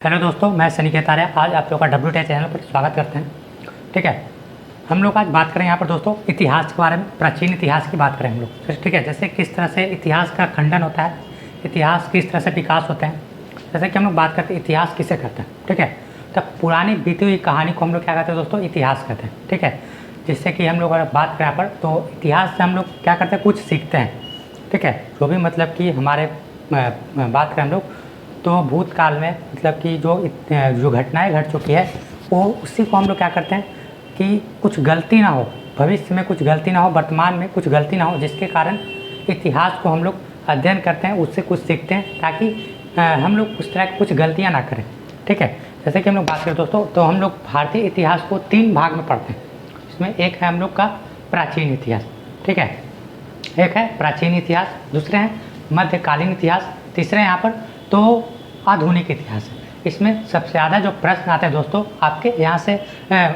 Hello दोस्तों, मैं सनी केतारिया आज आप लोग का WTI चैनल पर स्वागत करते हैं। ठीक है, हम लोग आज बात करें यहाँ पर दोस्तों इतिहास के बारे में, प्राचीन इतिहास की बात करें हम लोग। ठीक है, जैसे किस तरह से इतिहास का खंडन होता है, इतिहास किस तरह से विकास होते हैं। जैसे कि हम लोग बात करते हैं इतिहास किसे कहते हैं। ठीक है, तब पुरानी बीती हुई कहानी को हम लोग क्या कहते हैं दोस्तों, इतिहास कहते हैं। ठीक है, जिससे कि हम लोग अगर बात करें यहाँ पर तो इतिहास से हम लोग क्या करते हैं, कुछ सीखते हैं। ठीक है, जो भी मतलब कि हमारे बात करें हम लोग तो भूतकाल में मतलब कि जो घटनाएं घट चुकी है वो उसी को हम लोग क्या करते हैं कि कुछ गलती ना हो, भविष्य में कुछ गलती ना हो, वर्तमान में कुछ गलती ना हो, जिसके कारण इतिहास को हम लोग अध्ययन करते हैं, उससे कुछ सीखते हैं ताकि हम लोग उस तरह की कुछ गलतियां ना करें। ठीक है, जैसे कि हम लोग बात करें दोस्तों तो हम लोग भारतीय इतिहास को 3 भाग में पढ़ते हैं। इसमें एक है हम लोग का प्राचीन इतिहास। ठीक है, एक है प्राचीन इतिहास, दूसरे हैं मध्यकालीन इतिहास, तीसरे यहाँ पर तो आधुनिक इतिहास है। इसमें सबसे ज़्यादा जो प्रश्न आते हैं दोस्तों आपके यहाँ से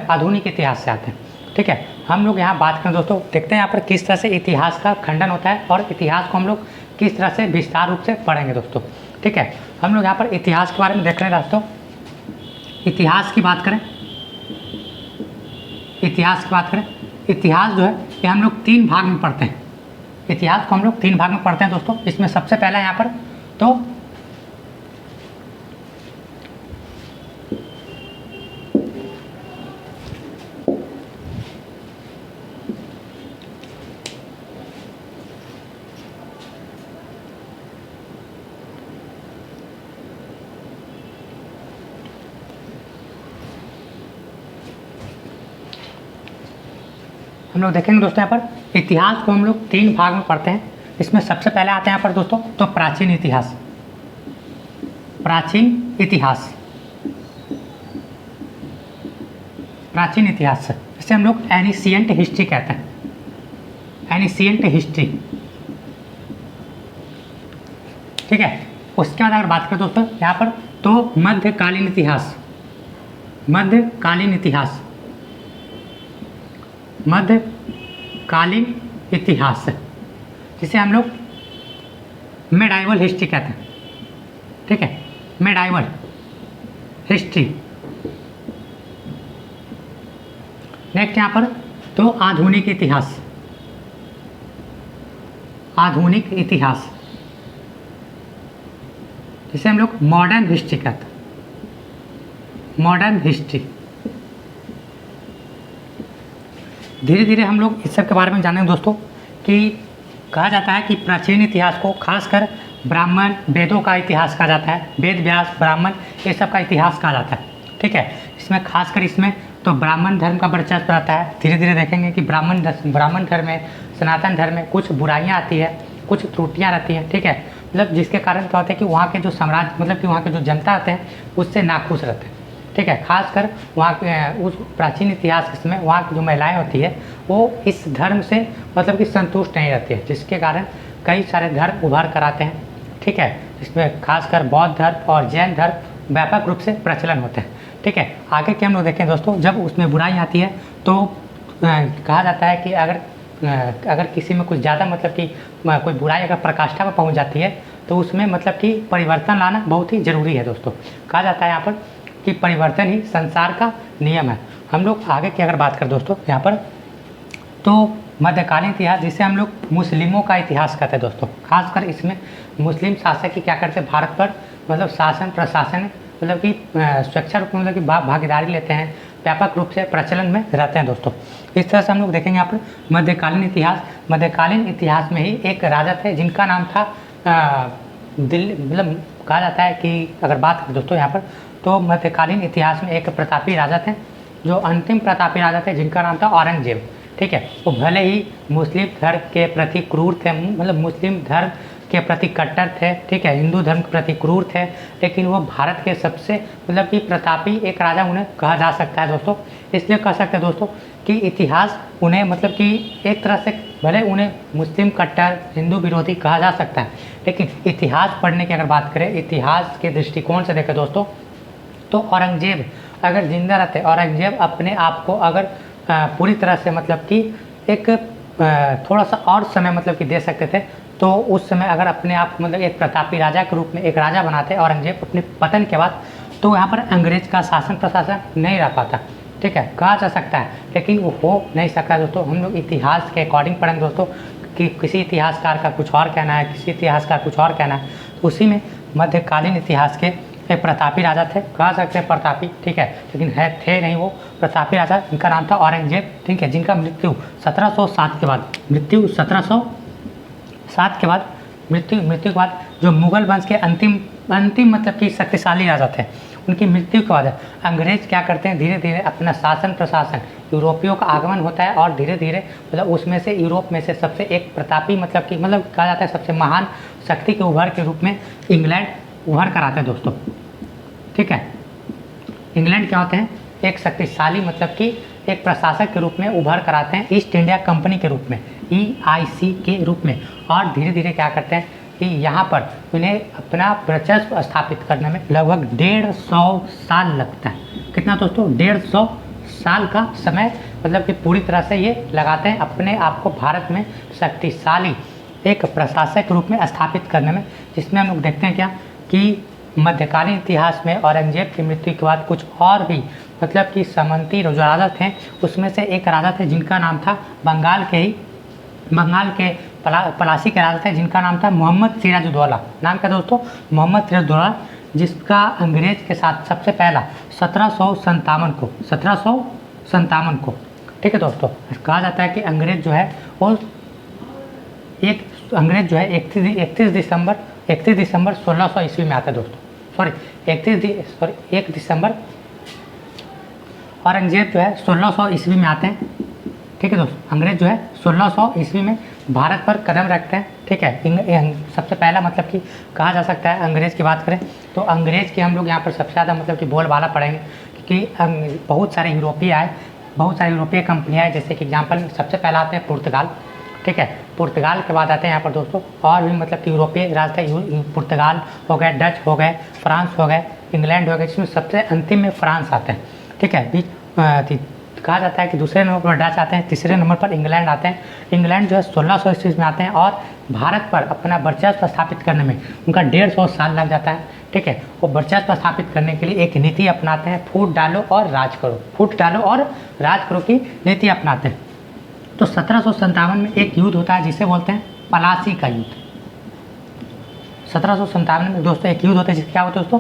आधुनिक इतिहास से आते हैं। ठीक है, हम लोग यहाँ बात करें दोस्तों, देखते हैं यहाँ पर किस तरह से इतिहास का खंडन होता है और इतिहास को हम लोग किस तरह से विस्तार रूप से पढ़ेंगे दोस्तों। ठीक है, हम लोग यहाँ पर इतिहास के बारे में देख रहे हैं दोस्तों। इतिहास की बात करें, इतिहास की बात करें, इतिहास जो है ये हम लोग 3 भाग में पढ़ते हैं। इतिहास को हम लोग 3 भाग में पढ़ते हैं दोस्तों। इसमें सबसे पहला यहाँ पर तो हम लोग देखेंगे दोस्तों यहाँ पर इतिहास को हम लोग 3 भाग में पढ़ते हैं। इसमें सबसे पहले आते हैं यहाँ पर दोस्तों तो प्राचीन इतिहास। प्राचीन इतिहास, प्राचीन इतिहास जिसे हम लोग एनिशिएंट हिस्ट्री कहते हैं, एनिशिएंट हिस्ट्री। ठीक है, उसके बाद अगर बात करें दोस्तों यहाँ पर तो मध्यकालीन इतिहास, मध्यकालीन इतिहास, मध्यकालीन इतिहास जिसे हम लोग मेडाइवल हिस्ट्री कहते हैं। ठीक है, मेडाइवल हिस्ट्री। नेक्स्ट यहाँ पर तो आधुनिक इतिहास, आधुनिक इतिहास जिसे हम लोग मॉडर्न हिस्ट्री कहते हैं, मॉडर्न हिस्ट्री। धीरे धीरे हम लोग इस सब के बारे में जानेंगे दोस्तों कि कहा जाता है कि प्राचीन इतिहास को खासकर ब्राह्मण वेदों का इतिहास कहा जाता है, वेद व्यास ब्राह्मण ये सब का इतिहास कहा जाता है। ठीक है, इसमें खासकर इसमें तो ब्राह्मण धर्म का वर्चस्व रहता है। धीरे धीरे देखेंगे कि ब्राह्मण धर्म में, सनातन धर्म में कुछ बुराइयाँ आती है, कुछ त्रुटियाँ रहती हैं। ठीक है, मतलब जिसके कारण क्या होता है कि वहाँ के जो साम्राज्य मतलब कि वहाँ के जो जनता आते हैं उससे नाखुश रहते हैं। ठीक है, खासकर वहाँ के उस प्राचीन इतिहास में वहाँ की जो महिलाएं होती है वो इस धर्म से मतलब कि संतुष्ट नहीं रहती है, जिसके कारण कई सारे धर्म उभर कर आते हैं। ठीक है, इसमें खासकर बौद्ध धर्म और जैन धर्म व्यापक रूप से प्रचलन होते हैं। ठीक है, आगे के हम लोग देखें दोस्तों, जब उसमें बुराई आती है तो कहा जाता है कि अगर किसी में कुछ ज़्यादा मतलब कि कोई बुराई अगर प्रकाष्ठा पर पहुँच जाती है तो उसमें मतलब कि परिवर्तन लाना बहुत ही ज़रूरी है दोस्तों। कहा जाता है यहाँ पर कि परिवर्तन ही संसार का नियम है। हम लोग आगे की अगर बात करें दोस्तों यहाँ पर तो मध्यकालीन इतिहास जिसे हम लोग मुस्लिमों का इतिहास कहते हैं दोस्तों। खासकर इसमें मुस्लिम शासक की क्या करते हैं, भारत पर मतलब शासन प्रशासन मतलब कि स्वेच्छा रूप में मतलब कि भागीदारी लेते हैं, व्यापक रूप से प्रचलन में रहते हैं दोस्तों। इस तरह से हम लोग देखेंगे यहाँ पर मध्यकालीन इतिहास। मध्यकालीन इतिहास में ही एक राजा थे जिनका नाम था दिल्ली, मतलब कहा जाता है कि अगर बात करें दोस्तों यहाँ पर तो मध्यकालीन इतिहास में एक प्रतापी राजा थे, जो अंतिम प्रतापी राजा थे जिनका नाम था औरंगजेब। ठीक है, वो भले ही मुस्लिम धर्म के प्रति क्रूर थे, मतलब मुस्लिम धर्म के प्रति कट्टर थे। ठीक है, हिंदू धर्म के प्रति क्रूर थे, लेकिन वो भारत के सबसे मतलब कि प्रतापी एक राजा उन्हें कहा जा सकता है दोस्तों। इसलिए कह सकते हैं दोस्तों कि इतिहास उन्हें मतलब कि एक तरह से भले उन्हें मुस्लिम कट्टर हिंदू विरोधी कहा जा सकता है, लेकिन इतिहास पढ़ने की अगर बात करें, इतिहास के दृष्टिकोण से देखें दोस्तों तो औरंगजेब अगर जिंदा रहते, औरंगजेब अपने आप को अगर पूरी तरह से मतलब कि एक थोड़ा सा और समय मतलब कि दे सकते थे, तो उस समय अगर अपने आप मतलब एक प्रतापी राजा के रूप में एक राजा बनाते औरंगजेब अपने पतन के बाद, तो यहाँ पर अंग्रेज का शासन प्रशासन नहीं रह पाता, ठीक है, कहा जा सकता है, लेकिन वो हो नहीं सकता दोस्तों। हम लोग इतिहास के अकॉर्डिंग पढ़ेंगे दोस्तों कि किसी इतिहासकार का कुछ और कहना है, किसी इतिहासकार कुछ और कहना है। तो उसी में मध्यकालीन इतिहास के एक प्रतापी राजा थे, कह सकते हैं प्रतापी, ठीक है, लेकिन थे नहीं वो प्रतापी राजा, जिनका नाम था औरंगजेब, ठीक है, जिनका मृत्यु 1707 के बाद, मृत्यु 1707 के बाद, मृत्यु के बाद जो मुगल वंश के अंतिम मतलब कि शक्तिशाली राजा थे, उनकी मृत्यु के बाद अंग्रेज क्या करते हैं, धीरे धीरे अपना शासन प्रशासन, यूरोपियों का आगमन होता है और धीरे धीरे मतलब उसमें से यूरोप में से सबसे एक प्रतापी मतलब कि मतलब कहा जाता है सबसे महान शक्ति के उभर के रूप में इंग्लैंड उभर कर आते हैं दोस्तों, ठीक है। इंग्लैंड क्या होते हैं, एक शक्तिशाली मतलब कि एक प्रशासक के रूप में उभर कर आते हैं, ईस्ट इंडिया कंपनी के रूप में, EIC के रूप में, और धीरे धीरे क्या करते हैं कि यहाँ पर उन्हें अपना वर्चस्व स्थापित करने में लगभग 150 साल लगता है। कितना दोस्तों, 150 साल का समय मतलब कि पूरी तरह से ये लगाते हैं अपने आप को भारत में शक्तिशाली एक प्रशासक के रूप में स्थापित करने में, जिसमें हम लोग देखते हैं क्या कि मध्यकालीन इतिहास में औरंगजेब की मृत्यु के बाद कुछ और भी मतलब कि सामंती जो राजा थे, उसमें से एक राजा थे जिनका नाम था बंगाल के पलासी के राजा थे, जिनका नाम था मोहम्मद सिराजुद्दौला। नाम क्या दोस्तों, मोहम्मद सिराजुद्दौला, जिसका अंग्रेज के साथ सबसे पहला 1757 को, ठीक है दोस्तों, कहा जाता है कि अंग्रेज जो है 31 दिसंबर 1600 ईस्वी में आता है दोस्तों, सॉरी 1 दिसंबर औरंगजेब जो है 1600 ईस्वी में आते हैं, ठीक है दोस्तों। अंग्रेज जो है 1600 ईस्वी में भारत पर कदम रखते हैं, ठीक है। सबसे पहला मतलब कि कहा जा सकता है अंग्रेज़ की बात करें तो अंग्रेज़ की हम लोग यहाँ पर सबसे ज़्यादा मतलब कि बोलबाला पढ़ेंगे, क्योंकि बहुत सारे यूरोपीय कंपनियाँ, जैसे कि एग्जाम्पल सबसे पहला आते हैं पुर्तगाल, ठीक है। पुर्तगाल के बाद आते हैं यहाँ पर दोस्तों और भी मतलब कि यूरोपीय राज थे, पुर्तगाल हो गए, डच हो गए, फ्रांस हो गए, इंग्लैंड हो गए, जिसमें सबसे अंतिम में फ्रांस आते हैं, ठीक है। कहा जाता है कि दूसरे नंबर पर डच आते हैं, तीसरे नंबर पर इंग्लैंड आते हैं। इंग्लैंड जो है 1600 ईस्वी में आते हैं और भारत पर अपना वर्चस्व स्थापित करने में उनका 150 साल लग जाता है, ठीक है। वो वर्चस्व स्थापित करने के लिए एक नीति अपनाते हैं, फूट डालो और राज करो की नीति अपनाते हैं। तो 1757 में एक युद्ध होता है जिसे बोलते हैं पलासी का युद्ध। 1757 में दोस्तों एक युद्ध होता है जिसका क्या होता है दोस्तों,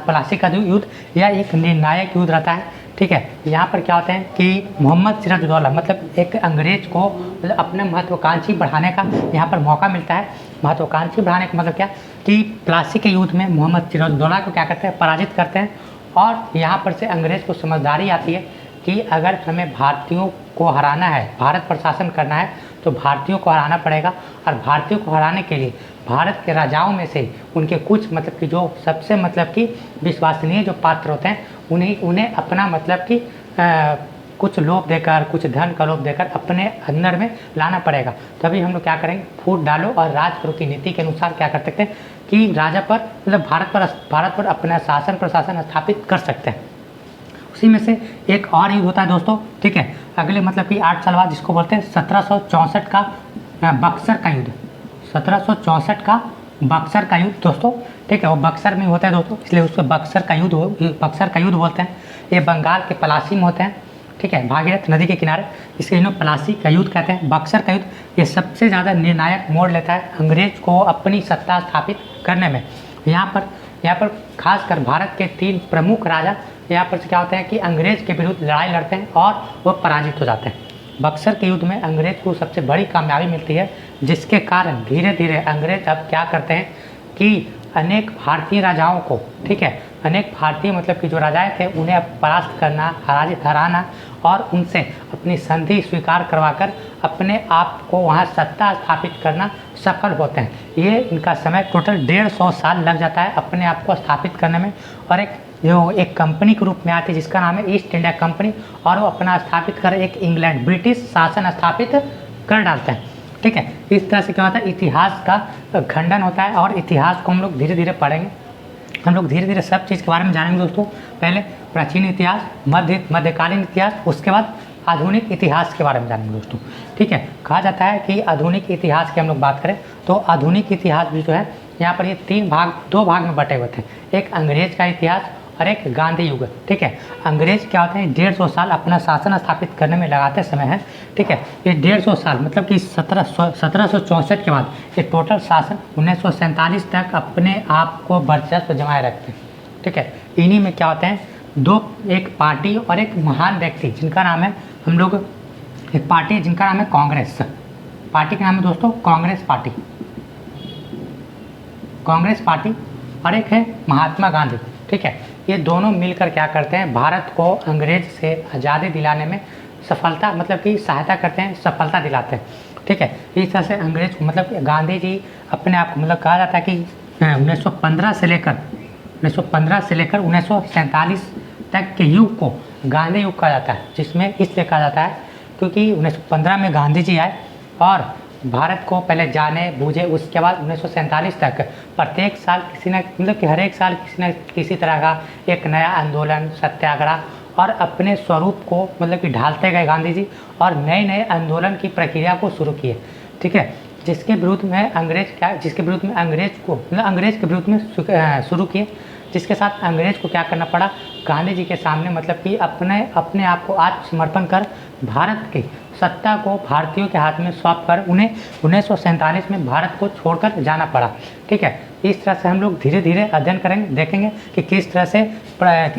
पलासी का युद्ध, यह एक निर्णायक युद्ध रहता है, ठीक है। यहाँ पर क्या होते हैं कि मोहम्मद सिराजुद्दौला मतलब एक अंग्रेज को मतलब अपने महत्वाकांक्षी बढ़ाने का यहाँ पर मौका मिलता है। महत्वाकांक्षी बढ़ाने का मतलब क्या कि प्लासी के युद्ध में मोहम्मद सिराजुद्दौला को क्या करते हैं, पराजित करते हैं, और यहाँ पर से अंग्रेज को समझदारी आती है कि अगर हमें भारतीयों को हराना है, भारत पर शासन करना है, तो भारतीयों को हराना पड़ेगा। और भारतीयों को हराने के लिए भारत के राजाओं में से उनके कुछ मतलब कि जो सबसे मतलब कि विश्वसनीय जो पात्र होते हैं उन्हें अपना मतलब कि कुछ लोभ देकर, कुछ धन का लोभ देकर अपने अंदर में लाना पड़ेगा। तभी हम लोग क्या करेंगे, फूट डालो और राज करो की नीति के अनुसार क्या कर सकते हैं कि राजा पर मतलब भारत पर अपना शासन प्रशासन स्थापित कर सकते हैं। उसी में से एक और युद्ध होता है दोस्तों, ठीक है, अगले मतलब कि 8 साल बाद, जिसको बोलते हैं 1764 का बक्सर का युद्ध। 1764 का बक्सर का युद्ध दोस्तों, ठीक है, वो बक्सर में होता है दोस्तों, इसलिए उसको बक्सर का युद्ध बोलते हैं। ये बंगाल के पलासी में होते हैं, ठीक है, भागीरथ नदी के किनारे, इसके इन्हों पलासी का युद्ध कहते हैं। बक्सर का युद्ध ये सबसे ज़्यादा निर्णायक मोड़ लेता है अंग्रेज को अपनी सत्ता स्थापित करने में। यहाँ पर खासकर भारत के 3 प्रमुख राजा यहाँ पर क्या होते हैं कि अंग्रेज के विरुद्ध लड़ाई लड़ते हैं और वो पराजित हो जाते हैं। बक्सर के युद्ध में अंग्रेज को सबसे बड़ी कामयाबी मिलती है, जिसके कारण धीरे धीरे अंग्रेज अब क्या करते हैं कि अनेक भारतीय राजाओं को, ठीक है, अनेक भारतीय मतलब कि जो राजाएं थे उन्हें अब परास्त करना, हराना और उनसे अपनी संधि स्वीकार करवाकर अपने आप को वहां सत्ता स्थापित करना सफल होते हैं। ये इनका समय टोटल 150 साल लग जाता है अपने आप को स्थापित करने में, और एक कंपनी के रूप में आती है जिसका नाम है ईस्ट इंडिया कंपनी, और वो अपना स्थापित कर एक इंग्लैंड ब्रिटिश शासन स्थापित कर डालते हैं, ठीक है। इस तरह से क्या होता है, इतिहास का खंडन होता है और इतिहास को हम लोग धीरे धीरे पढ़ेंगे। हम लोग धीरे धीरे सब चीज़ के बारे में जानेंगे दोस्तों। पहले प्राचीन इतिहास, मध्यकालीन इतिहास, उसके बाद आधुनिक इतिहास के बारे में जानेंगे दोस्तों, ठीक है। कहा जाता है कि आधुनिक इतिहास की हम लोग बात करें तो आधुनिक इतिहास भी जो है यहाँ पर ये 2 भाग में बटे हुए थे। एक अंग्रेज का इतिहास और एक गांधी युग। ठीक है, अंग्रेज क्या होते हैं 150 साल अपना शासन स्थापित करने में लगाते समय है। ठीक है, ये 150 साल मतलब कि 1764 के बाद ये टोटल शासन 1947 तक अपने आप को वर्चस्व जमाए रखते हैं। ठीक है, इन्हीं में क्या होते हैं एक पार्टी और एक महान व्यक्ति जिनका नाम है हम लोग, एक पार्टी जिनका नाम है कांग्रेस। पार्टी का नाम है दोस्तों कांग्रेस पार्टी, कांग्रेस पार्टी, और एक है महात्मा गांधी। ठीक है, ये दोनों मिलकर क्या करते हैं भारत को अंग्रेज से आज़ादी दिलाने में सफलता मतलब कि सहायता करते हैं, सफलता दिलाते हैं। ठीक है, इस तरह से अंग्रेज को मतलब गांधी जी अपने आप को मतलब कहा जाता है कि 1915 से लेकर 1947 तक के युग को गांधी युग कहा जाता है, जिसमें इसलिए कहा जाता है क्योंकि 1915 में गांधी जी आए और भारत को पहले जाने बूझे, उसके बाद 1947 तक प्रत्येक साल किसी न मतलब कि हर एक साल किसी न किसी तरह का एक नया आंदोलन, सत्याग्रह और अपने स्वरूप को मतलब कि ढालते गए गांधी जी और नए नए आंदोलन की प्रक्रिया को शुरू किए। ठीक है, जिसके विरुद्ध में अंग्रेज को मतलब अंग्रेज के विरुद्ध में शुरू किए, जिसके साथ अंग्रेज को क्या करना पड़ा गांधी जी के सामने मतलब कि अपने आप को आत्मसमर्पण कर भारत की सत्ता को भारतीयों के हाथ में सौंप कर उन्हें 1947 में भारत को छोड़कर जाना पड़ा। ठीक है, इस तरह से हम लोग धीरे धीरे अध्ययन करेंगे, देखेंगे कि किस तरह से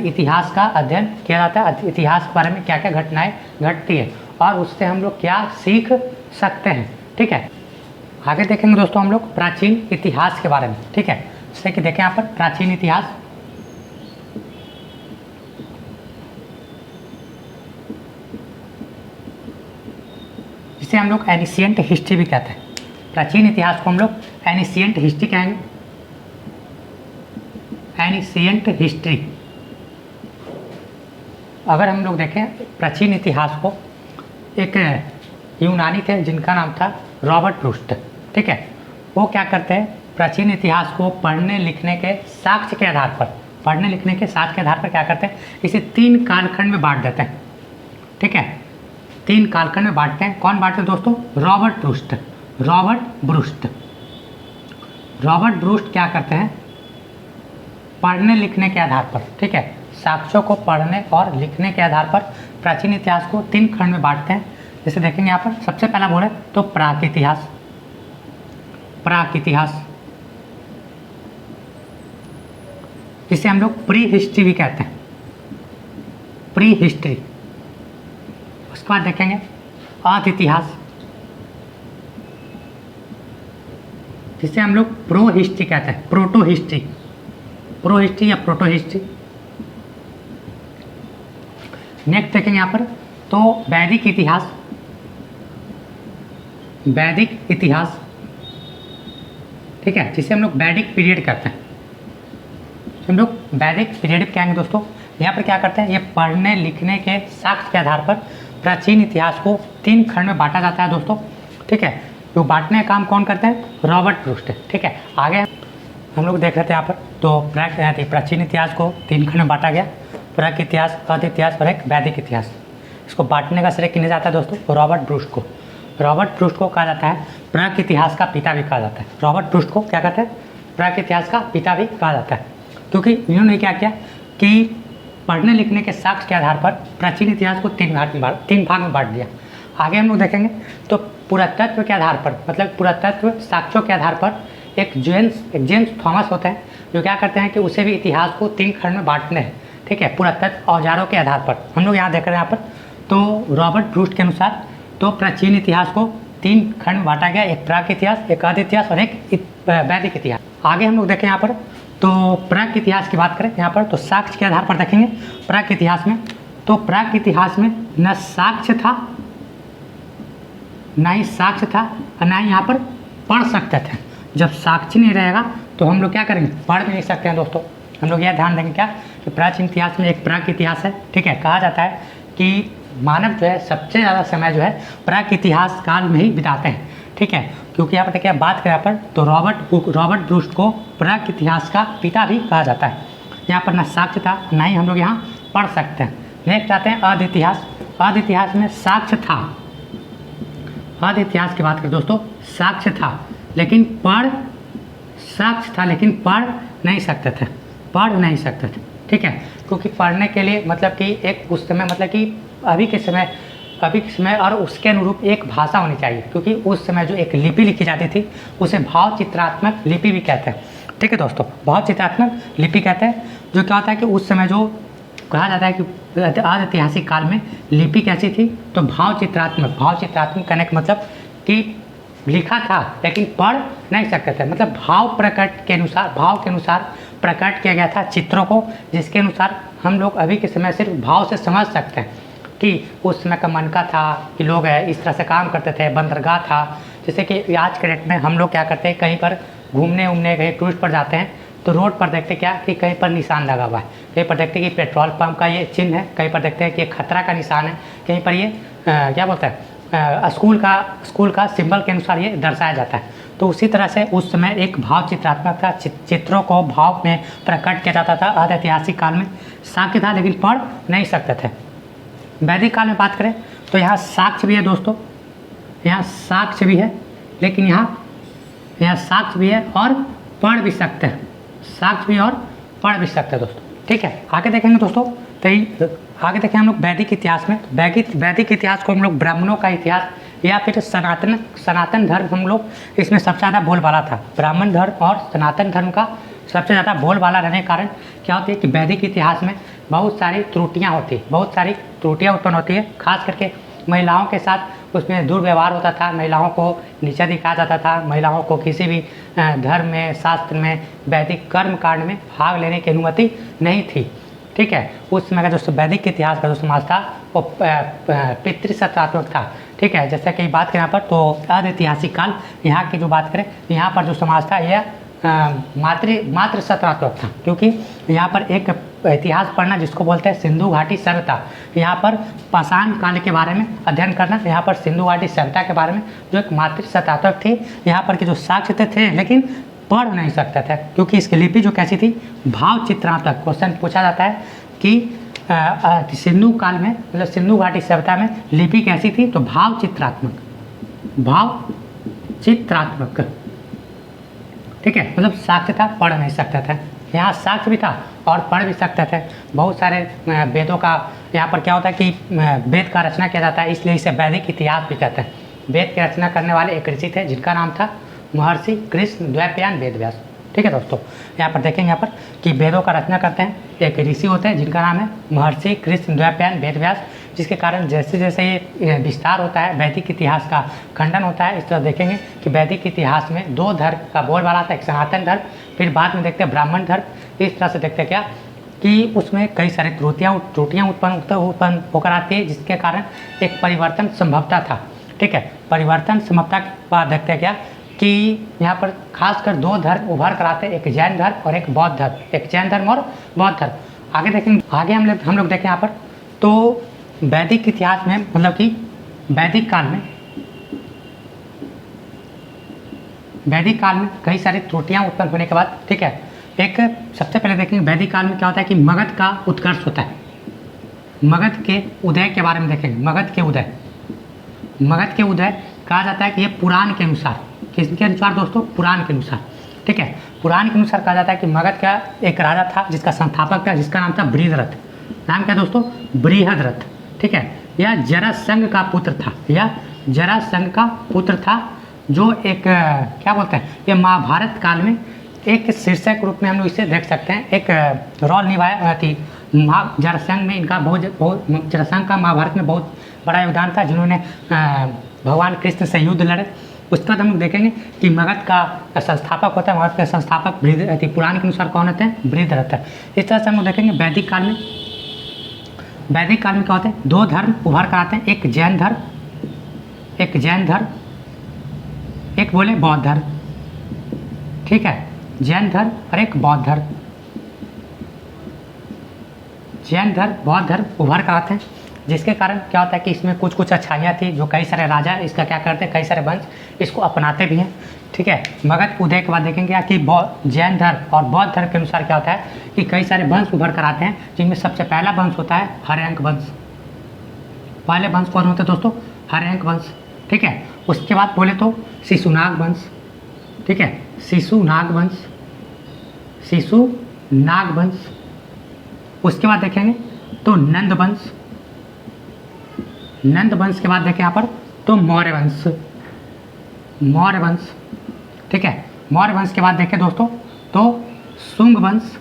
इतिहास का अध्ययन किया जाता है, इतिहास के बारे में क्या क्या घटनाएं घटती है और उससे हम लोग क्या सीख सकते हैं। ठीक है, आगे देखेंगे दोस्तों हम लोग प्राचीन इतिहास के बारे में। ठीक है, जैसे कि देखें यहाँ पर प्राचीन इतिहास, जिसे हम लोग एनिशिएंट हिस्ट्री भी कहते हैं। प्राचीन इतिहास को हम लोग एनिशिएंट हिस्ट्री कहेंगे, एनिशिएंट हिस्ट्री। अगर हम लोग देखें प्राचीन इतिहास को, एक यूनानी थे जिनका नाम था रॉबर्ट ब्रूस्ट। ठीक है, वो क्या करते हैं प्राचीन इतिहास को पढ़ने लिखने के साक्ष्य के आधार पर क्या करते हैं इसे 3 कालखंड में बांट देते हैं। ठीक है, 3 कालखंड में बांटते हैं। कौन बांटते हैं दोस्तों? रॉबर्ट ब्रूस्ट क्या करते हैं पढ़ने लिखने के आधार पर, ठीक है, साक्ष्यों को पढ़ने और लिखने के आधार पर प्राचीन इतिहास को 3 खंड में बांटते हैं। जैसे देखेंगे यहाँ पर सबसे पहला बोले तो प्राक इतिहास, जिसे हम लोग प्री हिस्ट्री भी कहते हैं, प्री हिस्ट्री। उसके बाद देखेंगे आद इतिहास, जिसे हम लोग प्रो हिस्ट्री कहते हैं, प्रोटो हिस्ट्री या प्रोटो हिस्ट्री। नेक्स्ट देखेंगे यहाँ पर तो वैदिक इतिहास, ठीक है, जिसे हम लोग वैदिक पीरियड कहते हैं। हम लोग वैदिक पीरियड कहेंगे दोस्तों। यहाँ पर क्या करते हैं, ये पढ़ने लिखने के साक्ष्य के आधार पर प्राचीन इतिहास को 3 खंड में बांटा जाता है दोस्तों। ठीक है, तो बांटने का काम कौन करते हैं? रॉबर्ट ब्रूस्ट। ठीक है, आगे हम लोग देख रहे थे यहाँ पर तो प्राचीन इतिहास को 3 खंड में बांटा गया, प्राक इतिहास, आदि इतिहास और एक वैदिक इतिहास। इसको बांटने का श्रेय किन्हें जाता है दोस्तों? रॉबर्ट ब्रूस्ट को। रॉबर्ट ब्रूस्ट को कहा जाता है प्राक इतिहास का पिता भी कहा जाता है। रॉबर्ट ब्रूस्ट को क्या कहते हैं? प्राक इतिहास का पिता भी कहा जाता है, क्योंकि इन्होंने क्या किया कि पढ़ने लिखने के साक्ष्य के आधार पर प्राचीन इतिहास को 3 भाग में बांट दिया। आगे हम लोग देखेंगे तो पुरातत्व के आधार पर, मतलब पुरातत्व साक्ष्यों के आधार पर एक जेम्स थॉमस होते हैं जो क्या करते हैं कि उसे भी इतिहास को 3 खंड में बांटने हैं। ठीक है, पुरातत्व औजारों के आधार पर हम लोग यहाँ देख रहे हैं। यहाँ पर तो रॉबर्ट ब्रूस्ट के अनुसार तो प्राचीन इतिहास को 3 खंड में बांटा गया, एक प्राक इतिहास, एक आदि इतिहास और एक वैदिक इतिहास। आगे हम लोग देखें यहाँ पर तो प्राक इतिहास की बात करें यहाँ पर तो साक्ष्य के आधार पर देखेंगे प्राक इतिहास में। तो प्राक इतिहास में न साक्ष्य था, ना ही साक्ष्य था और ना ही यहाँ पर पढ़ सकते थे। जब साक्ष्य नहीं रहेगा तो हम लोग क्या करेंगे? पढ़ भी नहीं सकते हैं दोस्तों। हम लोग यह ध्यान देंगे क्या कि प्राचीन इतिहास में एक प्राक इतिहास है। ठीक है, कहा जाता है कि मानव जो है सबसे ज़्यादा समय जो है प्राक इतिहास काल में ही बिताते हैं। ठीक है, क्योंकि यहाँ पर देखिए बात करें यहाँ पर तो रॉबर्ट ब्रूस्ट को प्राक इतिहास का पिता भी कहा जाता है। यहाँ पर ना साक्ष्य था ना ही हम लोग यहाँ पढ़ सकते हैं। नेक्स्ट आते हैं आदि इतिहास। आदि इतिहास में साक्ष्य था, आदि इतिहास की बात करें दोस्तों, साक्ष्य था लेकिन पढ़ नहीं सकते थे, ठीक है। क्योंकि पढ़ने के लिए मतलब कि एक उस समय मतलब कि अभी के समय और उसके अनुरूप एक भाषा होनी चाहिए, क्योंकि उस समय जो एक लिपि लिखी जाती थी उसे भाव चित्रात्मक लिपि भी कहते हैं। ठीक है दोस्तों, भाव चित्रात्मक लिपि कहते हैं। जो क्या होता है कि उस समय जो कहा जाता है कि आज ऐतिहासिक काल में लिपि कैसी थी, तो भाव चित्रात्मक कहने का मतलब कि लिखा था लेकिन पढ़ नहीं सकते थे, मतलब भाव के अनुसार प्रकट किया गया था चित्रों को, जिसके अनुसार हम लोग अभी के समय सिर्फ भाव से समझ सकते हैं कि उस समय का मन का था कि लोग इस तरह से काम करते थे, बंदरगाह था। जैसे कि आज के डेट में हम लोग क्या करते हैं, कहीं पर घूमने कहीं टूरिस्ट पर जाते हैं तो रोड पर देखते क्या कि कहीं पर निशान लगा हुआ है, कहीं पर देखते हैं कि पेट्रोल पंप का ये चिन्ह है, कहीं पर देखते हैं कि खतरा का निशान है, कहीं पर ये क्या बोलते हैं स्कूल का सिंबल के अनुसार ये दर्शाया जाता है। तो उसी तरह से उस समय एक भाव चित्रात्मक था, चित्रों को भाव में प्रकट किया जाता था। आदि ऐतिहासिक काल में साक्ष्य था लेकिन पढ़ नहीं सकते थे। वैदिक काल में बात करें तो यहाँ साक्ष्य भी है दोस्तों, यहाँ साक्ष्य भी है, लेकिन यहाँ साक्ष्य भी है और पढ़ भी सकते हैं, साक्ष्य भी और पढ़ भी सकते हैं दोस्तों। ठीक है, आगे देखेंगे दोस्तों, तो आगे देखें हम लोग वैदिक इतिहास में। वैदिक इतिहास को हम लोग ब्राह्मणों का इतिहास या फिर सनातन धर्म हम लोग इसमें सबसे ज़्यादा बोलबाला था। ब्राह्मण धर्म और सनातन धर्म का सबसे ज़्यादा बोलबाला रहने के कारण क्या होती है कि वैदिक इतिहास में बहुत सारी त्रुटियाँ उत्पन्न होती है। खास करके महिलाओं के साथ उसमें दुर्व्यवहार होता था, महिलाओं को नीचा दिखाया जाता था, महिलाओं को किसी भी धर्म में, शास्त्र में, वैदिक कर्म कांड में भाग लेने की अनुमति नहीं थी। ठीक है, उस समय का जो वैदिक इतिहास का जो समाज था वो पितृसत्तात्मक था। ठीक है, जैसे कि बात करें यहाँ पर तो आदि ऐतिहासिक काल, यहाँ की जो बात करें यहाँ पर जो समाज था यह मातृ सत्तात्मक था, क्योंकि यहाँ पर एक इतिहास पढ़ना जिसको बोलते हैं सिंधु घाटी सभ्यता, यहाँ पर पाषाण काल के बारे में अध्ययन करना, यहाँ पर सिंधु घाटी सभ्यता के बारे में जो एक मातृ सत्तात्मक थी, यहाँ पर के जो साक्ष्य थे लेकिन पढ़ नहीं सकते थे, क्योंकि इसकी लिपि जो कैसी थी, भाव चित्रात्मक। क्वेश्चन पूछा जाता है कि सिंधु काल में मतलब सिंधु घाटी सभ्यता में लिपि कैसी थी, तो भाव चित्रात्मक। ठीक है, मतलब साक्ष्य था, पढ़ नहीं सकते थे। यहाँ साक्ष्य भी था और पढ़ भी सकते थे। बहुत सारे वेदों का यहाँ पर क्या होता है कि वेद का रचना किया जाता है, इसलिए इसे वैदिक इतिहास भी कहते हैं। वेद की रचना करने वाले एक ऋषि थे जिनका नाम था महर्षि कृष्ण द्वैपायन वेदव्यास। ठीक है दोस्तों, यहाँ पर देखेंगे यहाँ पर कि वेदों का रचना करते हैं एक ऋषि होते हैं जिनका नाम है महर्षि कृष्ण द्वैपायन वेदव्यास, जिसके कारण जैसे जैसे ये विस्तार होता है, वैदिक इतिहास का खंडन होता है। इस तरह देखेंगे कि वैदिक इतिहास में दो धर्म का बोलबाला था, एक सनातन धर्म, फिर बाद में देखते हैं ब्राह्मण धर्म। इस तरह से देखते हैं क्या कि उसमें कई सारी त्रुटियाँ उत्पन्न होकर आती है, जिसके कारण एक परिवर्तन संभवता था। ठीक है, परिवर्तन संभवता के बाद देखते हैं क्या कि यहाँ पर खासकर दो धर्म उभर कर आते हैं, एक जैन धर्म और एक बौद्ध धर्म, एक जैन धर्म और बौद्ध धर्म। आगे देखेंगे, आगे हम लोग देखें यहाँ पर तो वैदिक इतिहास में मतलब कि वैदिक काल में कई सारी त्रुटियाँ उत्पन्न होने के बाद, ठीक है, एक सबसे पहले देखेंगे वैदिक काल में क्या होता है कि मगध का उत्कर्ष होता है। मगध के उदय के बारे में देखेंगे। मगध के उदय कहा जाता है कि ये पुराण के अनुसार, किसके अनुसार दोस्तों, पुराण के अनुसार। ठीक है, पुराण के अनुसार कहा जाता है कि मगध का एक राजा था जिसका संस्थापक था, जिसका नाम था बृहद्रथ। नाम क्या दोस्तों, बृहद्रथ। ठीक है, यह जरासंध का पुत्र था, जो एक क्या बोलते हैं, ये महाभारत काल में एक शीर्षक रूप में हम लोग इसे देख सकते हैं, एक रोल निभाया थी। जरासंध में इनका जरासंध का महाभारत में बहुत बड़ा योगदान था, जिन्होंने भगवान कृष्ण से युद्ध लड़े। उसके बाद हम लोग देखेंगे कि मगध का संस्थापक होता है, मगध के संस्थापक पुराण के अनुसार कौन होते हैं, बृहद्रथ। इस तरह से हम लोग देखेंगे वैदिक काल में क्या होते हैं, दो धर्म उभर कर आते हैं, एक जैन धर्म, एक बोले बौद्ध धर्म। ठीक है, जैन धर्म और एक बौद्ध धर्म, बौद्ध धर्म उभर कर आते हैं, जिसके कारण क्या होता है कि इसमें कुछ अच्छाइयाँ थी, जो कई सारे राजा इसका क्या करते हैं, कई सारे वंश इसको अपनाते भी हैं। ठीक है, मगध उदय के बाद देखेंगे कि जैन धर्म और बौद्ध धर्म के अनुसार क्या होता है कि कई सारे वंश उभर कर आते हैं, जिनमें सबसे पहला वंश होता है हर्यंक वंश। पहले वंश कौन होते हैं दोस्तों, हर्यंक वंश। ठीक है, उसके बाद बोले तो शिशुनाग वंश। ठीक है, शिशुनाग वंश। उसके बाद देखेंगे तो नंद वंश, नंद वंश के बाद देखें यहाँ पर तो मौर्य वंश, मौर्य वंश, ठीक है। मौर्य वंश के बाद देखें दोस्तों तो शुंग वंश,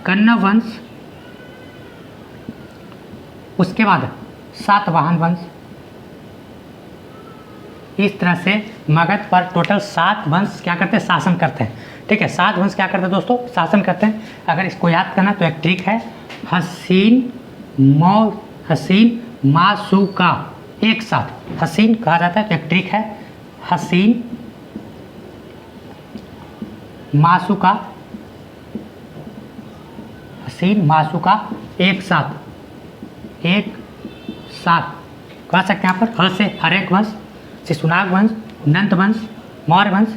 कण्व वंश, उसके बाद सातवाहन वंश। इस तरह से मगध पर टोटल 7 वंश क्या करते हैं, शासन करते हैं, ठीक है। 7 वंश क्या करते हैं दोस्तों, शासन करते हैं। अगर इसको याद करना तो एक ट्रिक है, हसीन माशूका एक साथ हसीन कहा जाता है, तो एक ट्रिक है हसीन माशूका, हसीन माशूका एक साथ कह सकते हैं यहाँ पर। ह से हरेक वंश, शिशुनाग वंश, नंद वंश, मौर्य वंश,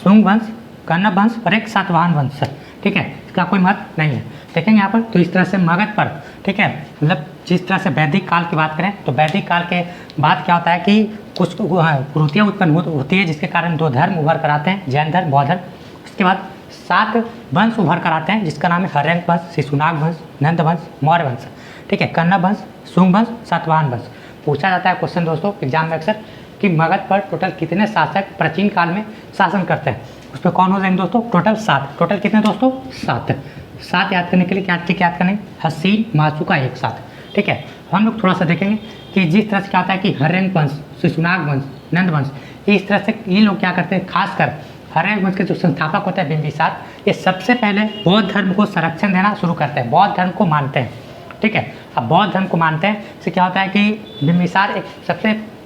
शुंग वंश, कण्व वंश और एक सातवाहन वंश, ठीक है। इसका कोई महत्व नहीं है, देखेंगे यहाँ पर। तो इस तरह से मगध पर, ठीक है, मतलब जिस तरह से वैदिक काल की बात करें तो वैदिक काल के बाद क्या होता है कि कुछ कुरीतियाँ उत्पन्न होती है, जिसके कारण 2 धर्म उभर कर आते हैं, जैन धर्म, बौद्ध धर्म। उसके बाद 7 वंश उभर कर आते हैं, जिसका नाम है हर्यंक वंश, शिशुनाग वंश, नंद वंश, मौर्य वंश, ठीक है, कण्व वंश, शुंग वंश, सातवाहन वंश। पूछा जाता है क्वेश्चन दोस्तों एग्जाम में अक्सर कि मगध पर टोटल कितने शासक प्राचीन काल में शासन करते हैं। उस पर कौन हो जाएंगे दोस्तों, टोटल 7। टोटल कितने दोस्तों, 7 याद करने के लिए क्या ट्रिक याद करने, हसीन माशूका एक साथ, ठीक है। हम लोग थोड़ा सा देखेंगे कि जिस तरह से क्या होता है कि हर्यंक वंश, शिशुनाग वंश, नंद वंश, इस तरह से ये लोग क्या करते हैं, खासकर हर्यंक वंश के जो संस्थापक होते हैं बिंबिसार, ये सबसे पहले बौद्ध धर्म को संरक्षण देना शुरू करते हैं, बौद्ध धर्म को मानते हैं, ठीक है। अब बौद्ध धर्म को मानते हैं इससे क्या होता है कि बिंबिसार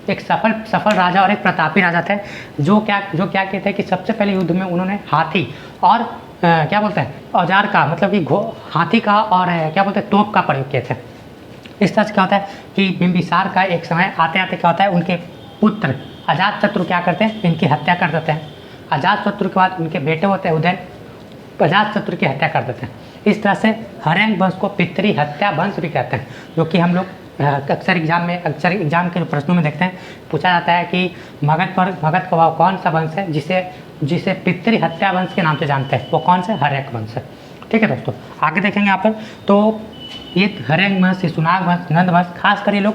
एक सफल राजा और एक प्रतापी राजा थे, जो क्या कहते हैं कि सबसे पहले युद्ध में उन्होंने हाथी और क्या बोलते हैं औजार का, मतलब कि हाथी का और क्या बोलते हैं तोप का प्रयोग किए थे। इस तरह से क्या होता है कि बिंबिसार का एक समय आते आते क्या होता है, उनके पुत्र अजातशत्रु क्या करते हैं, इनकी हत्या कर देते हैं। अजातशत्रु के बाद उनके बेटे होते हैं उदयन, अजातशत्रु की हत्या कर देते हैं। इस तरह से हर्यंक वंश को पितृ हत्या वंश भी कहते हैं, जो कि हम लोग अक्सर एग्जाम के प्रश्नों में देखते हैं, पूछा जाता है कि मगध का कौन सा वंश है जिसे पितृ हत्या वंश के नाम से जानते हैं, वो कौन सा, हर्यंक वंश है, ठीक है दोस्तों। आगे देखेंगे यहाँ पर तो ये हर्यंक वंश, शिशुनाग वंश, नंद वंश, खासकर ये लोग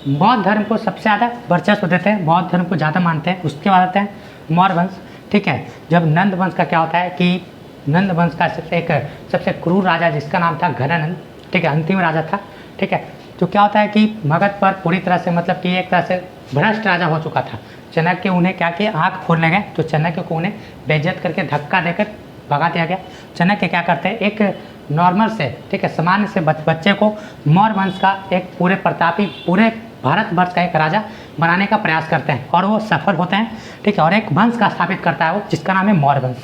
बौद्ध धर्म को सबसे ज़्यादा वर्चस्व देते हैं, बौद्ध धर्म को ज़्यादा मानते हैं। उसके बाद आते हैं मौर्य वंश, ठीक है। जब नंद वंश का क्या होता है कि नंद वंश का सबसे क्रूर राजा जिसका नाम था घनानंद, ठीक है, अंतिम राजा था, ठीक है। तो क्या होता है कि मगध पर पूरी तरह से मतलब कि एक तरह से भ्रष्ट राजा हो चुका था। चाणक्य उन्हें क्या किया, आँख फोड़ने गए तो चाणक्य को उन्हें बेइज्जत करके धक्का देकर भगा दिया गया। चाणक्य क्या करते हैं, एक नॉर्मल से, ठीक है, सामान्य से बच्चे को मौर्य वंश का एक पूरे प्रतापी, पूरे भारतवर्ष का एक राजा बनाने का प्रयास करते हैं और वो सफल होते हैं, ठीक है। और एक वंश का स्थापित करता है वो, जिसका नाम है मौर्य वंश।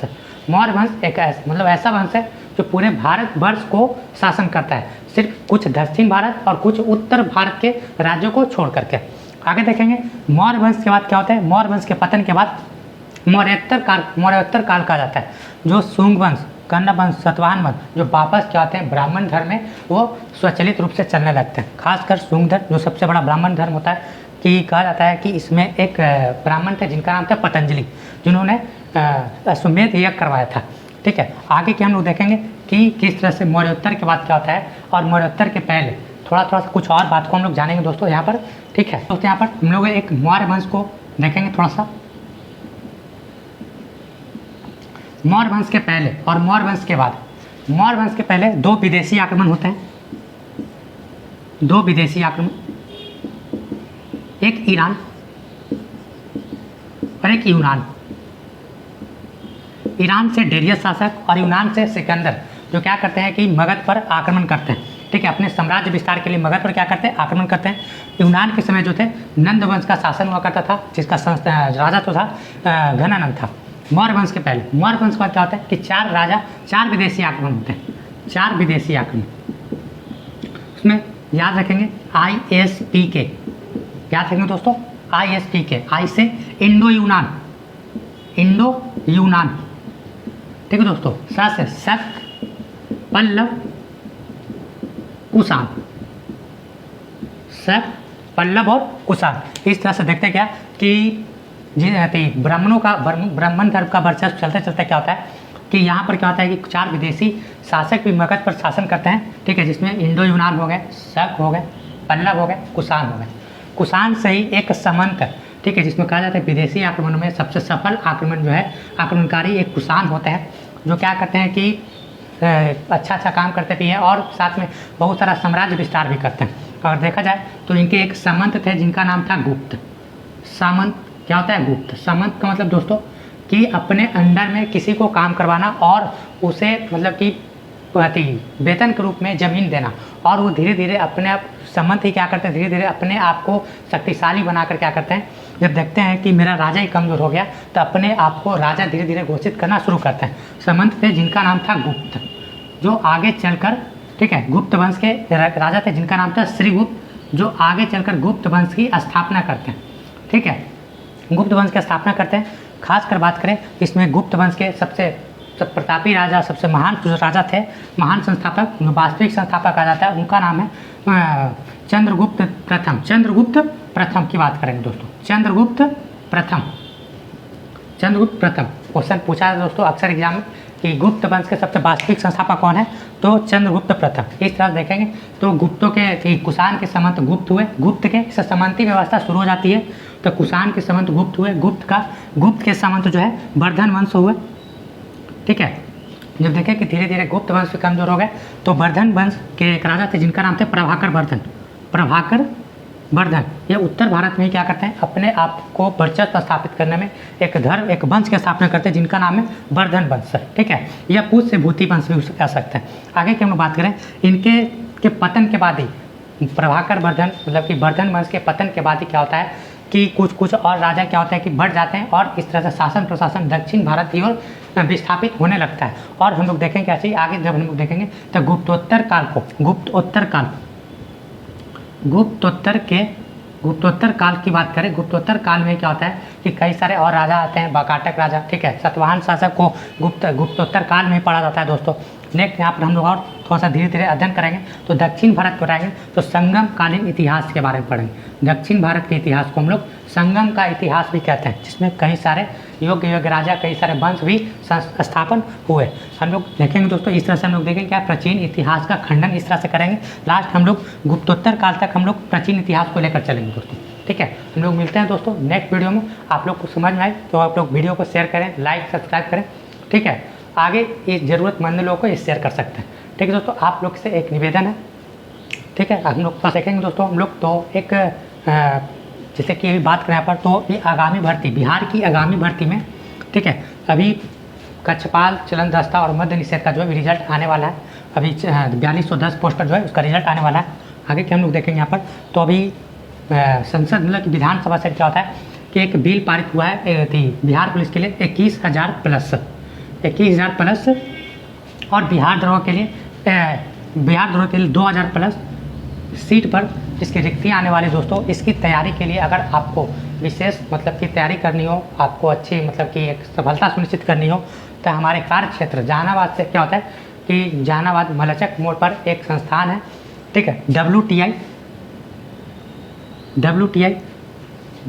मौर्य वंश एक ऐसा वंश है जो पूरे भारतवर्ष को शासन करता है, सिर्फ कुछ दक्षिण भारत और कुछ उत्तर भारत के राज्यों को छोड़ करके। आगे देखेंगे मौर्य वंश के बाद क्या होता है, मौर्य वंश के पतन के बाद मौर्योत्तर काल कहा जाता है, जो शुंग वंश, कण्व वंश, सातवाहन वंश जो वापस क्या होते हैं ब्राह्मण धर्म में, वो स्वचालित रूप से चलने लगते हैं। खासकर शुंग धर्म जो सबसे बड़ा ब्राह्मण धर्म होता है, कि कहा जाता है कि इसमें एक ब्राह्मण थे जिनका नाम था पतंजलि, जिन्होंने अश्वमेध यज्ञ करवाया था, ठीक है। आगे के हम लोग देखेंगे कि किस तरह से मौर्योत्तर के बाद क्या होता है, और मौर्योत्तर के पहले थोड़ा सा कुछ और बात को हम लोग जानेंगे दोस्तों यहाँ पर, ठीक है। दोस्तों यहाँ पर हम लोग एक मौर्य वंश को देखेंगे थोड़ा सा। मौर्य वंश के पहले और मौर्य वंश के बाद, मौर्य वंश के पहले 2 विदेशी आक्रमण होते हैं, 2 विदेशी आक्रमण, एक ईरान और एक यूनान। ईरान से डेरियस शासक और यूनान से सिकंदर, जो क्या करते हैं कि मगध पर आक्रमण करते हैं, ठीक है, अपने साम्राज्य विस्तार के लिए मगध पर क्या करते हैं, आक्रमण करते हैं। यूनान के समय जो थे नंद वंश का शासन हुआ करता था, जिसका राजा तो था घनानंद था। मौर्य वंश के पहले, मौर्य वंश के बाद क्या होता है कि 4 विदेशी आक्रमण होते हैं, 4 विदेशी आक्रमण। उसमें याद रखेंगे ISPK, याद रखेंगे दोस्तों ISPK, आई से इंडो यूनान, ठीक है दोस्तों। सा से शक, पल्लव, कुषाण, शक, पल्लव और कुषाण। इस तरह से देखते क्या कि ब्राह्मण धर्म का वर्चस्व चलते चलते क्या होता है, कि यहाँ पर क्या होता है कि 4 विदेशी शासक भी मगध पर शासन करते हैं, ठीक है, जिसमें इंडो यूनान हो गए, शक हो गए, पल्लव हो गए, कुषाण हो गए। कुषाण से ही एक समंत, ठीक है, जिसमें कहा जाता है विदेशी आक्रमणों में सबसे सफल आक्रमण जो है आक्रमणकारी एक कुषाण होते हैं, जो क्या करते हैं कि अच्छा काम करते भी हैं और साथ में बहुत सारा साम्राज्य विस्तार भी करते हैं। और देखा जाए तो इनके एक सामंत थे जिनका नाम था गुप्त। सामंत क्या होता है? गुप्त। सामंत का मतलब दोस्तों कि अपने अंडर में किसी को काम करवाना और उसे मतलब कि वेतन के रूप में ज़मीन देना, और वो धीरे धीरे अपने आप सामंत ही क्या करते हैं, धीरे धीरे अपने आप को शक्तिशाली बनाकर क्या करते हैं, जब देखते हैं कि मेरा राजा ही कमज़ोर हो गया तो अपने आप को राजा धीरे धीरे घोषित करना शुरू करते हैं। सामंत थे जिनका नाम था गुप्त, जो आगे चलकर, ठीक है, गुप्त वंश के राजा थे जिनका नाम था श्रीगुप्त, जो आगे चलकर गुप्त वंश की स्थापना करते हैं, ठीक है, गुप्त वंश की स्थापना करते हैं। खासकर बात करें इसमें गुप्त वंश के सबसे प्रतापी राजा, सबसे महान राजा थे, महान संस्थापक, वास्तविक संस्थापक कहा जाता है, उनका नाम है चंद्रगुप्त प्रथम। चंद्रगुप्त प्रथम की बात करेंगे दोस्तों, चंद्रगुप्त प्रथम। चंद्रगुप्त प्रथम क्वेश्चन पूछा है दोस्तों अक्सर एग्जाम में कि गुप्त वंश के सबसे वास्तविक संस्थापक कौन है, तो चंद्रगुप्त प्रथम। इस तरह देखेंगे तो गुप्तों के कुषाण के समंत गुप्त हुए, गुप्त के इससे समंती व्यवस्था शुरू हो जाती है, तो कुषाण के समंत गुप्त हुए, गुप्त के समंत जो है वर्धन वंश हुए, ठीक है। जब देखें कि धीरे धीरे गुप्त वंश कमजोर हो गए तो वर्धन वंश के एक राजा थे जिनका नाम थे प्रभाकर वर्धन। प्रभाकर वर्धन ये उत्तर भारत में ही क्या करते हैं, अपने आप को वर्चस्व स्थापित करने में एक वंश की स्थापना करते हैं जिनका नाम है वर्धन वंश, ठीक है, या पूछ से भूति वंश भी कह सकते हैं। आगे की हम बात करें इनके के पतन के बाद ही प्रभाकर वर्धन मतलब कि वर्धन वंश के पतन के बाद ही क्या होता है कि कुछ और राजा क्या होता है कि बढ़ जाते हैं और इस तरह से शासन प्रशासन दक्षिण भारत की ओर विस्थापित होने लगता है। और हम लोग देखेंगे कैसे ही आगे जब हम लोग देखेंगे तो गुप्तोत्तर काल की बात करें, गुप्तोत्तर काल में क्या होता है कि कई सारे और राजा आते हैं, बकाटक राजा, ठीक है, सतवाहन शासक को गुप्तोत्तर काल में पढ़ा जाता है दोस्तों। नेक्स्ट यहाँ पर हम लोग और थोड़ा सा धीरे धीरे अध्ययन करेंगे तो दक्षिण भारत को पढ़ाएंगे तो संगम कालीन इतिहास के बारे में पढ़ेंगे। दक्षिण भारत के इतिहास को हम लोग संगम का इतिहास भी कहते हैं, जिसमें कई सारे योग्य राजा, कई सारे वंश भी स्थापन हुए। हम लोग देखेंगे दोस्तों इस तरह से हम लोग देखेंगे क्या प्राचीन इतिहास का खंडन इस तरह से करेंगे। लास्ट हम लोग गुप्तोत्तर काल तक हम लोग प्राचीन इतिहास को लेकर चलेंगे दोस्तों, ठीक है। हम लोग मिलते हैं दोस्तों नेक्स्ट वीडियो में। आप लोग को समझ में आए तो आप लोग वीडियो को शेयर करें, लाइक सब्सक्राइब करें, ठीक है। आगे ये ज़रूरतमंद लोगों को ये शेयर कर सकते हैं, ठीक है दोस्तों। आप लोग से एक निवेदन है, ठीक है, हम लोग देखेंगे दोस्तों हम लोग तो एक जैसे कि अभी बात करें यहाँ पर तो ये आगामी भर्ती, बिहार की आगामी भर्ती में, ठीक है, अभी कक्षपाल, चलन दस्ता और मध्य निषेध का जो है रिजल्ट आने वाला है। अभी 4210 पोस्ट पर जो है उसका रिजल्ट आने वाला है। आगे के हम लोग देखेंगे यहाँ पर तो अभी संसद मतलब कि विधानसभा से क्या होता है कि एक बिल पारित हुआ है बिहार पुलिस के लिए 21,000 प्लस और बिहार दरोगा के लिए 2,000 प्लस सीट पर इसकी रिक्तियाँ आने वाली दोस्तों। इसकी तैयारी के लिए अगर आपको विशेष मतलब की तैयारी करनी हो, आपको अच्छी मतलब कि एक सफलता सुनिश्चित करनी हो तो हमारे कार्य क्षेत्र जहानाबाद से क्या होता है कि जहानाबाद मलचक मोड़ पर एक संस्थान है, ठीक है, WTI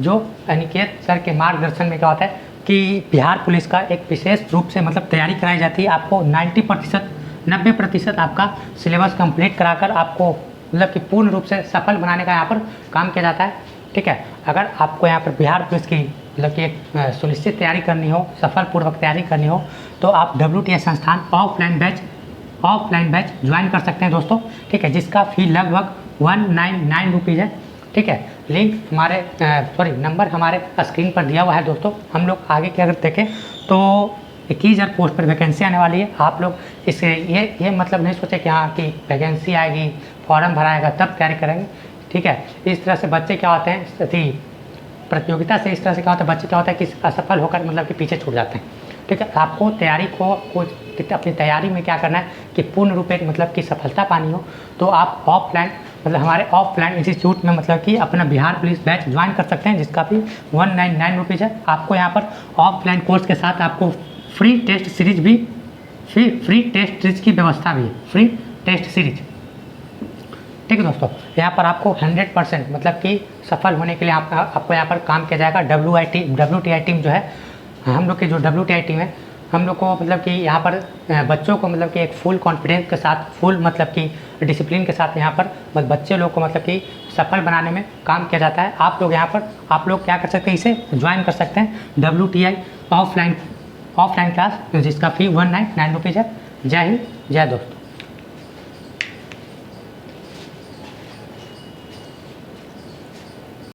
जो अनिकेत सर के मार्गदर्शन में क्या होता है कि बिहार पुलिस का एक विशेष रूप से मतलब तैयारी कराई जाती है। आपको 90% आपका सिलेबस कंप्लीट कराकर आपको मतलब कि पूर्ण रूप से सफल बनाने का यहाँ पर काम किया जाता है, ठीक है। अगर आपको यहाँ पर बिहार पुलिस की मतलब कि एक सुनिश्चित तैयारी करनी हो, सफलपूर्वक तैयारी करनी हो तो आप WTI संस्थान ऑफलाइन बैच ज्वाइन कर सकते हैं दोस्तों, ठीक है, जिसका फ़ी लगभग 199 रुपीज़ है, ठीक है। लिंक हमारे नंबर हमारे स्क्रीन पर दिया हुआ है दोस्तों। हम लोग आगे क्या अगर देखें तो 21,000 पोस्ट पर वैकेंसी आने वाली है। आप लोग इसे ये मतलब नहीं सोचे कि हाँ कि वैकेंसी आएगी, फॉर्म भराएगा तब तैयारी करेंगे, ठीक है। इस तरह से बच्चे क्या होते हैं प्रतियोगिता से इस तरह से क्या होता है बच्चे क्या होता है कि असफल होकर मतलब कि पीछे छूट जाते हैं, ठीक है। आपको तैयारी को अपनी तैयारी में क्या करना है कि पूर्ण रूप से मतलब कि सफलता पानी हो तो आप ऑफलाइन मतलब हमारे ऑफलाइन इंस्टीट्यूट में मतलब कि अपना बिहार पुलिस बैच ज्वाइन कर सकते हैं, जिसका भी 199 रुपीज़ है। आपको यहाँ पर ऑफलाइन कोर्स के साथ आपको फ्री टेस्ट सीरीज की व्यवस्था भी है, फ्री टेस्ट सीरीज, ठीक है दोस्तों। यहाँ पर आपको 100% मतलब कि सफल होने के लिए आपको यहाँ पर काम किया जाएगा। WTI टीम जो है हम लोग की जो WTI टीम है हम लोग को मतलब कि यहाँ पर बच्चों को मतलब कि एक फुल कॉन्फिडेंस के साथ, फुल मतलब कि डिसिप्लिन के साथ यहाँ पर बच्चे लोग को मतलब कि सफल बनाने में काम किया जाता है। आप लोग यहाँ पर आप लोग क्या कर सकते हैं, इसे ज्वाइन कर सकते हैं WTI ऑफलाइन क्लास, जिसका फ़ी 199 रुपीज़ है। जय हिंद, जय दोस्तों।